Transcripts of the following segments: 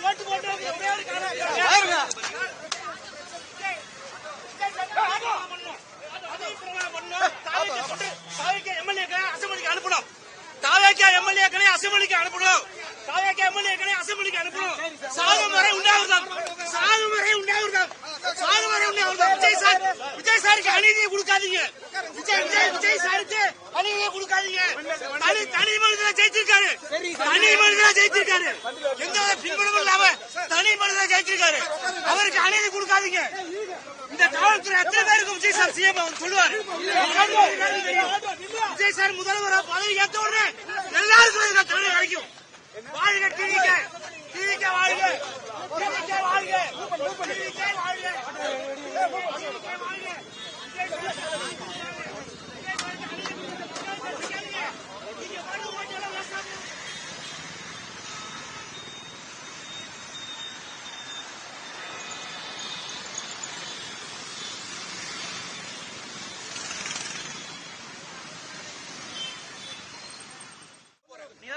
ஓட்டு போட்டு அசம்பிளிக்கு அனுப்பணும். தாவேக்கா எம்எல்ஏக்களை அசம்பிளிக்கு அனுப்பணும். தாவேக்கா எம்எல்ஏக்களை அசம்பிளிக்கு அனுப்பணும். சாகுமுறை உண்டாகுதான். சாகுமுறை உண்டாகுதான். சாகுமுறை உண்டாகுதான். விஜய் சாருக்கு அநீதியை கொடுக்காதீங்க. விஜய் சாருக்கு அநீதியை கொடுக்காதீங்க. தனி மனிதனை ஜெயிச்சிருக்காரு. தனி மனிதனை ஜெயிச்சிருக்காரு. எந்த பின்புலமும் இல்லாம தனி மனிதனை ஜெயிச்சிருக்காரு. அவருக்கு அநீதி கொடுக்காதீங்க. இந்த காவல்துறை எத்தனை பேருக்கும் விஜய் சார் சிஎம் அவர் சொல்லுவார். விஜய் சார் முதல்வர் பதவி ஏற்ற உடனே எல்லாருக்கும் தண்டனை கிடைக்கும். வாழ்க டிவிகே, டிவிகே வாழ்க, டிவிகே வாழ்க, டிவிகே வாழ்க, டிவிகே வாழ்க.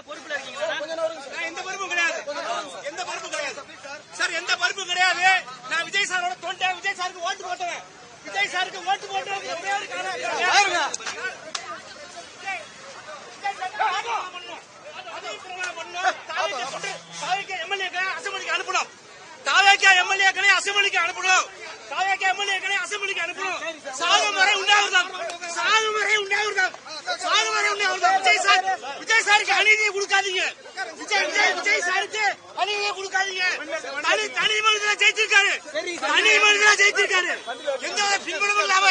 பொறுப்புல இருக்கீங்களா? எந்த பொறுப்பும் கிடையாது. எந்த பொறுப்பும் கிடையாது சார். எந்த பொறுப்பும் கிடையாது. நான் விஜய் சாரோட தொண்டை. விஜய் சாருக்கு ஓட்டு போட்டேன். விஜய் சாருக்கு ஓட்டு போட்டு ஒரே ஒரு எம்எல்ஏக்களை அசம்பிளிக்கு அனுப்பணும். தாவேக்கா எம்எல்ஏக்களை அசம்பிளிக்கு அனுப்பணும். தாவேக்கா எம்எல்ஏக்களை அசம்பிளிக்கு அனுப்பணும். சாகுமுறை உண்டாகுதான். சாகுமுறை உண்டாகுதான். சாகுமுறை உண்டாகுதான். விஜய் சாருக்கு அநீதியை கொடுக்காதீங்க. விஜய் சாருக்கு அநீதியை கொடுக்காதீங்க. தனி மனிதனை ஜெயிச்சிருக்காரு. தனி மனிதனை ஜெயிச்சிருக்காரு. எந்த பின்புலமும் இல்லாம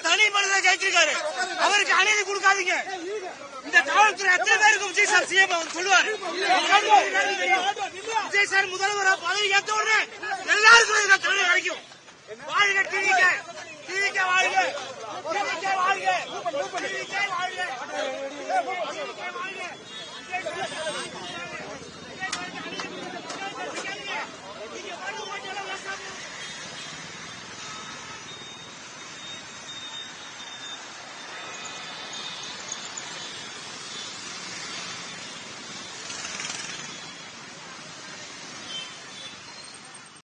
தனி மனிதனை ஜெயிச்சிருக்காரு. அவருக்கு அநீதி கொடுக்காதீங்க. இந்த காவல்துறை எத்தனை பேருக்கும் விஜய் சார் சிஎம் அவர் சொல்லுவார். விஜய் சார் முதல்வர் பதவி ஏற்ற உடனே எல்லாருக்கும் தண்டனை கிடைக்கும். வாழ்க டிவிகே, டிவிகே வாழ்க, டிவிகே வாழ்க, டிவிகே வாழ்க, டிவிகே வாழ்க.